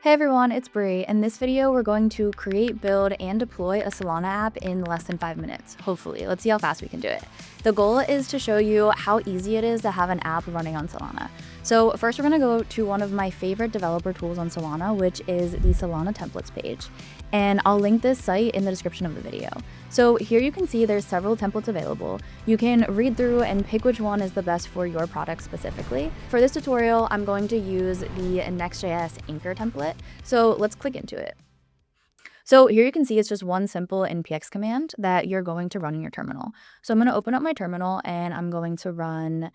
Hey everyone, it's Bree. In this video, we're going to create, build, and deploy a Solana app in less than 5 minutes, hopefully. Let's see how fast we can do it. The goal is to show you how easy it is to have an app running on Solana. So first, we're going to go to one of my favorite developer tools on Solana, which is the Solana templates page. And I'll link this site in the description of the video. So here you can see there's several templates available. You can read through and pick which one is the best for your product specifically. For this tutorial, I'm going to use the Next.js anchor template. So let's click into it. So here you can see it's just one simple npx command that you're going to run in your terminal. So I'm going to open up my terminal and I'm going to run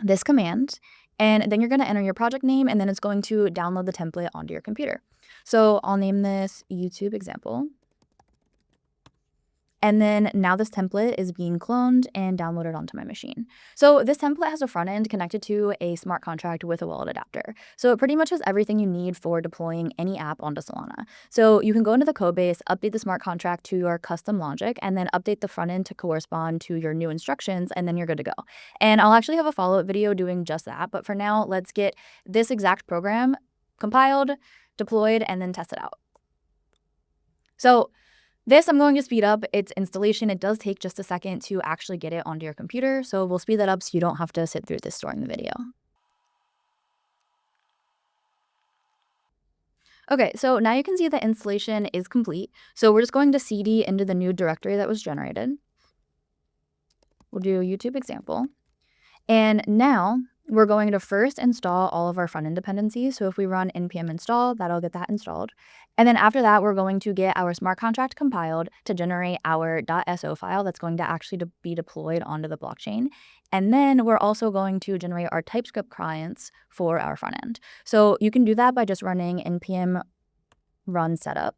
this command, and then you're going to enter your project name, and then it's going to download the template onto your computer. So I'll name this YouTube example. And then now this template is being cloned and downloaded onto my machine. So this template has a front end connected to a smart contract with a wallet adapter. So it pretty much has everything you need for deploying any app onto Solana. So you can go into the code base, update the smart contract to your custom logic, and then update the front end to correspond to your new instructions, and then you're good to go. And I'll actually have a follow-up video doing just that. But for now, let's get this exact program compiled, deployed, and then test it out. So this I'm going to speed up its installation. It does take just a second to actually get it onto your computer, so we'll speed that up so you don't have to sit through this during the video. Okay, so now you can see the installation is complete. So we're just going to cd into the new directory that was generated. We'll do YouTube example. And now we're going to first install all of our front-end dependencies. So if we run npm install, that'll get that installed. And then after that, we're going to get our smart contract compiled to generate our .so file that's going to actually be deployed onto the blockchain. And then we're also going to generate our TypeScript clients for our front end. So you can do that by just running npm run setup.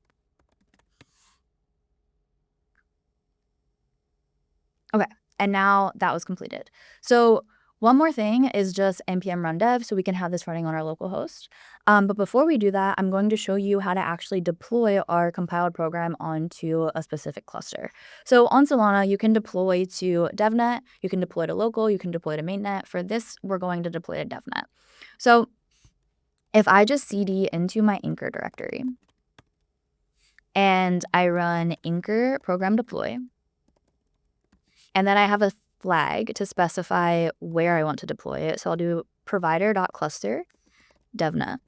Okay, and now that was completed. So one more thing is just npm run dev, so we can have this running on our local host. But before we do that, I'm going to show you how to actually deploy our compiled program onto a specific cluster. So on Solana, you can deploy to DevNet, you can deploy to local, you can deploy to mainnet. For this, we're going to deploy to DevNet. So if I just cd into my anchor directory and I run anchor program deploy, and then I have a flag to specify where I want to deploy it. So I'll do provider.cluster devnet.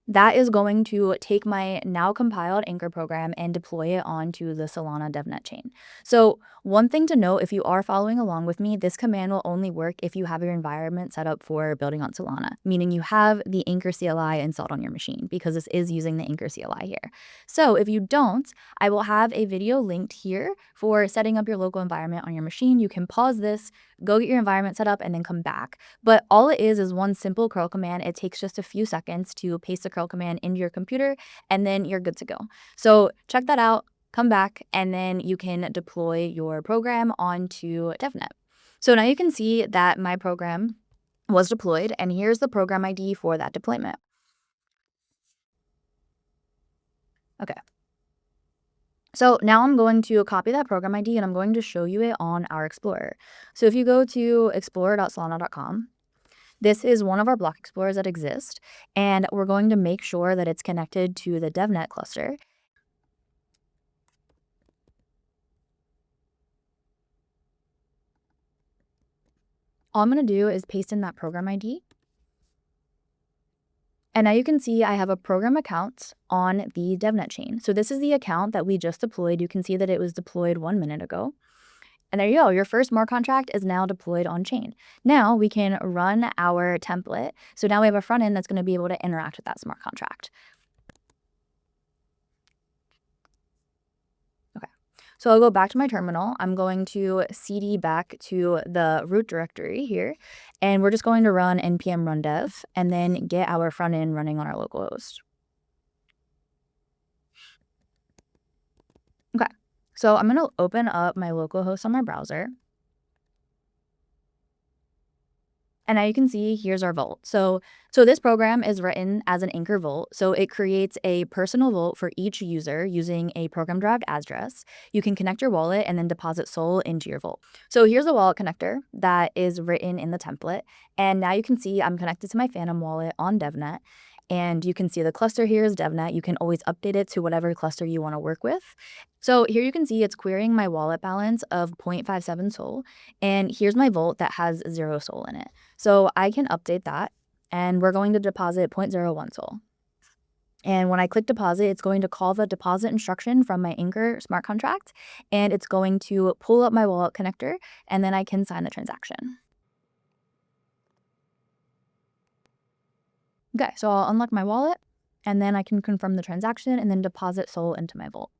That is going to take my now compiled anchor program and deploy it onto the Solana DevNet chain. So one thing to note, if you are following along with me, this command will only work if you have your environment set up for building on Solana, meaning you have the Anchor CLI installed on your machine, because this is using the Anchor CLI here. So if you don't, I will have a video linked here for setting up your local environment on your machine. You can pause this, go get your environment set up, and then come back. But all it is one simple curl command. It takes just a few seconds to paste the curl command into your computer, and then you're good to go. So check that out, come back, and then you can deploy your program onto DevNet. So now you can see that my program was deployed, and here's the program ID for that deployment. Okay. So now I'm going to copy that program ID and I'm going to show you it on our Explorer. So if you go to explorer.solana.com, this is one of our block explorers that exist, and we're going to make sure that it's connected to the DevNet cluster. All I'm going to do is paste in that program ID. And now you can see I have a program account on the DevNet chain. So this is the account that we just deployed. You can see that it was deployed 1 minute ago. And there you go. Your first smart contract is now deployed on chain. Now we can run our template. So now we have a front end that's going to be able to interact with that smart contract. Okay. So I'll go back to my terminal. I'm going to cd back to the root directory here, and we're just going to run npm run dev and then get our front end running on our local host. Okay. So I'm going to open up my local host on my browser. And now you can see here's our vault. So this program is written as an Anchor vault. So it creates a personal vault for each user using a program derived address. You can connect your wallet and then deposit SOL into your vault. So here's a wallet connector that is written in the template. And now you can see I'm connected to my Phantom wallet on DevNet. And you can see the cluster here is DevNet. You can always update it to whatever cluster you want to work with. So here you can see it's querying my wallet balance of 0.57 SOL. And here's my vault that has 0 SOL in it. So I can update that, and we're going to deposit zero point 0.01 SOL. And when I click deposit, it's going to call the deposit instruction from my Anchor smart contract, and it's going to pull up my wallet connector, and then I can sign the transaction. Okay, so I'll unlock my wallet, and then I can confirm the transaction and then deposit SOL into my vault.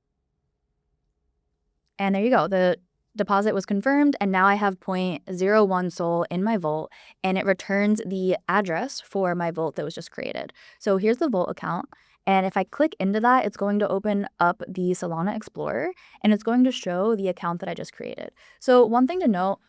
And there you go. The deposit was confirmed, and now I have 0.01 SOL in my vault, and it returns the address for my vault that was just created. So here's the vault account. And if I click into that, it's going to open up the Solana Explorer, and it's going to show the account that I just created. So one thing to note,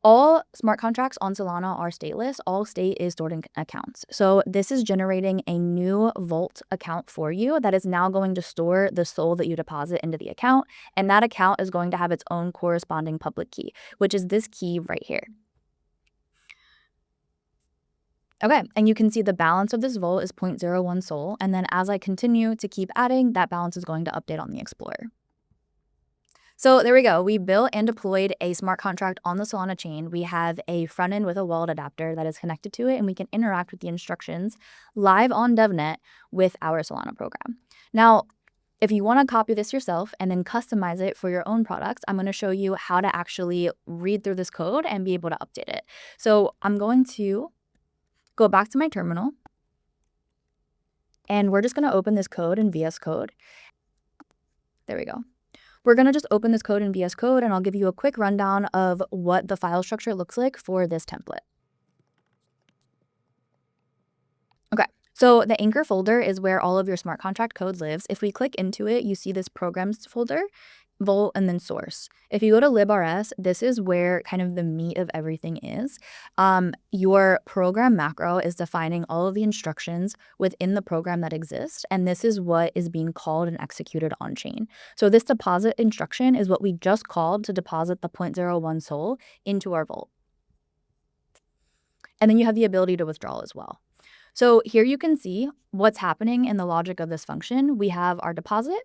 all smart contracts on Solana are stateless. All state is stored in accounts. So this is generating a new vault account for you that is now going to store the SOL that you deposit into the account. And that account is going to have its own corresponding public key, which is this key right here. Okay, and you can see the balance of this vault is 0.01 SOL. And then as I continue to keep adding, that balance is going to update on the Explorer. So there we go. We built and deployed a smart contract on the Solana chain. We have a front end with a wallet adapter that is connected to it, and we can interact with the instructions live on DevNet with our Solana program. Now, if you want to copy this yourself and then customize it for your own products, I'm going to show you how to actually read through this code and be able to update it. So I'm going to go back to my terminal, and we're just going to open this code in VS Code. There we go. We're going to just open this code in VS Code, and I'll give you a quick rundown of what the file structure looks like for this template. Okay, so the Anchor folder is where all of your smart contract code lives. If we click into it, you see this programs folder, Vault, and then source. If you go to librs, this is where kind of the meat of everything is. Your program macro is defining all of the instructions within the program that exists, and this is what is being called and executed on chain. So this deposit instruction is what we just called to deposit the 0.01 SOL into our vault. And then you have the ability to withdraw as well. So here you can see what's happening in the logic of this function. We have our deposit,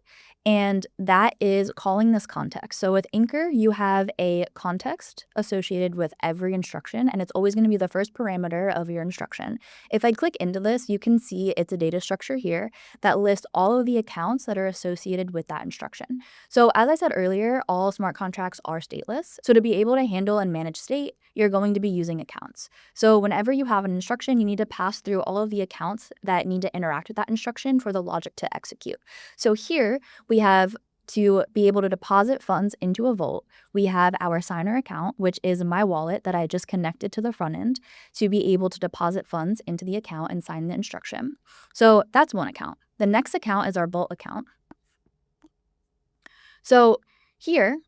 and that is calling this context. So with Anchor, you have a context associated with every instruction, and it's always going to be the first parameter of your instruction. If I click into this, you can see it's a data structure here that lists all of the accounts that are associated with that instruction. So as I said earlier, all smart contracts are stateless. So to be able to handle and manage state, you're going to be using accounts. So whenever you have an instruction, you need to pass through all of the accounts that need to interact with that instruction for the logic to execute. So here we have to be able to deposit funds into a vault. We have our signer account, which is my wallet that I just connected to the front end to be able to deposit funds into the account and sign the instruction. So that's one account. The next account is our vault account. So here,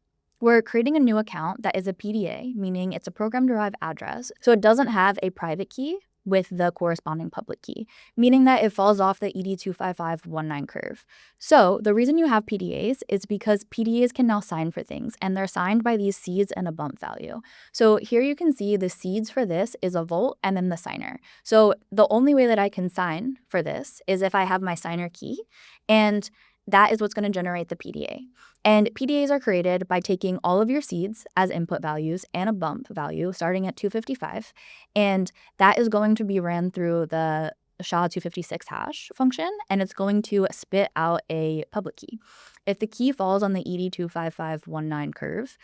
we're creating a new account that is a PDA, meaning it's a program-derived address, so it doesn't have a private key with the corresponding public key, meaning that it falls off the ED25519 curve. So the reason you have PDAs is because PDAs can now sign for things, and they're signed by these seeds and a bump value. So here you can see the seeds for this is a vault and then the signer. So the only way that I can sign for this is if I have my signer key, and that is what's going to generate the PDA. And PDAs are created by taking all of your seeds as input values and a bump value starting at 255. And that is going to be ran through the SHA-256 hash function, and it's going to spit out a public key. If the key falls on the ED25519 curve,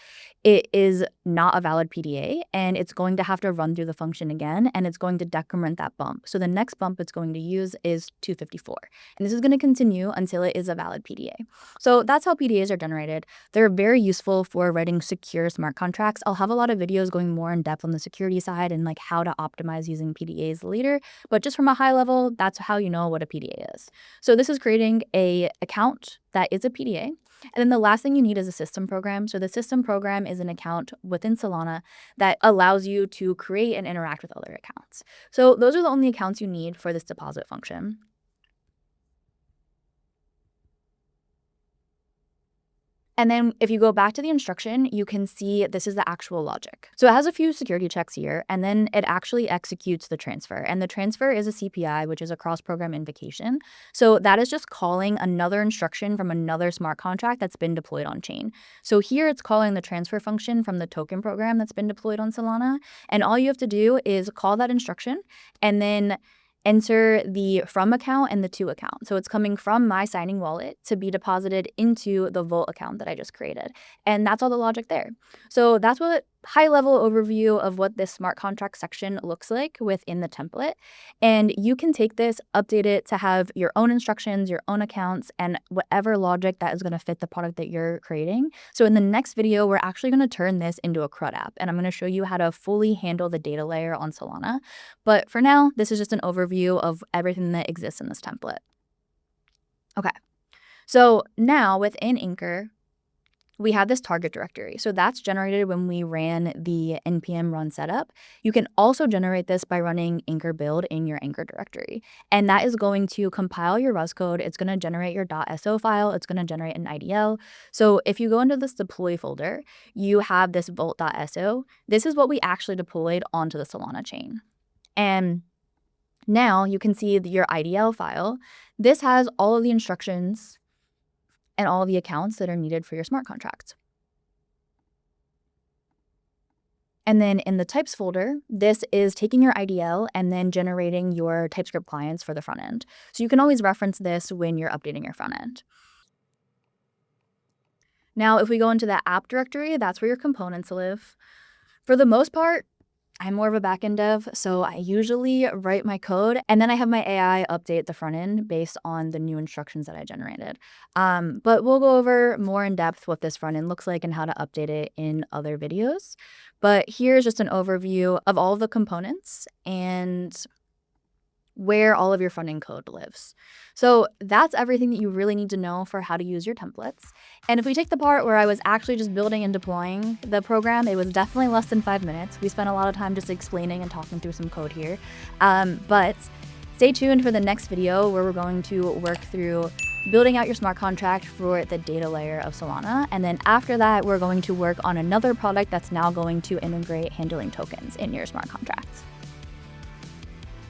it is not a valid PDA, and it's going to have to run through the function again, and it's going to decrement that bump. So the next bump it's going to use is 254, and this is going to continue until it is a valid PDA. So that's how PDAs are generated. They're very useful for writing secure smart contracts. I'll have a lot of videos going more in depth on the security side and like how to optimize using PDAs later, but just from a high level, that's how you know what a PDA is. So this is creating a account that is a PDA. And then the last thing you need is a system program. So the system program is an account within Solana that allows you to create and interact with other accounts. So those are the only accounts you need for this deposit function. And then if you go back to the instruction, you can see this is the actual logic. So it has a few security checks here, and then it actually executes the transfer. And the transfer is a CPI, which is a cross-program invocation. So that is just calling another instruction from another smart contract that's been deployed on chain. So here it's calling the transfer function from the token program that's been deployed on Solana. And all you have to do is call that instruction and then enter the from account and the to account. So it's coming from my signing wallet to be deposited into the Vault account that I just created. And that's all the logic there. So that's what high level overview of what this smart contract section looks like within the template. And you can take this, update it to have your own instructions, your own accounts, and whatever logic that is going to fit the product that you're creating. So in the next video, we're actually going to turn this into a CRUD app, and I'm going to show you how to fully handle the data layer on Solana. But for now, this is just an overview of everything that exists in this template. Okay, so now within Anchor, we have this target directory. So that's generated when we ran the npm run setup. You can also generate this by running Anchor build in your Anchor directory. And that is going to compile your Rust code. It's going to generate your .so file. It's going to generate an IDL. So if you go into this deploy folder, you have this vault.so. This is what we actually deployed onto the Solana chain. And now you can see your IDL file. This has all of the instructions and all the accounts that are needed for your smart contracts. And then in the types folder, this is taking your IDL and then generating your TypeScript clients for the front end. So you can always reference this when you're updating your front end. Now, if we go into the app directory, that's where your components live. For the most part, I'm more of a backend dev, so I usually write my code and then I have my AI update the front end based on the new instructions that I generated. But we'll go over more in depth what this front end looks like and how to update it in other videos. But here's just an overview of all of the components and where all of your front end code lives. So that's everything that you really need to know for how to use your templates. And if we take the part where I was actually just building and deploying the program, it was definitely less than 5 minutes. We spent a lot of time just explaining and talking through some code here. But stay tuned for the next video where we're going to work through building out your smart contract for the data layer of Solana. And then after that, we're going to work on another product that's now going to integrate handling tokens in your smart contracts.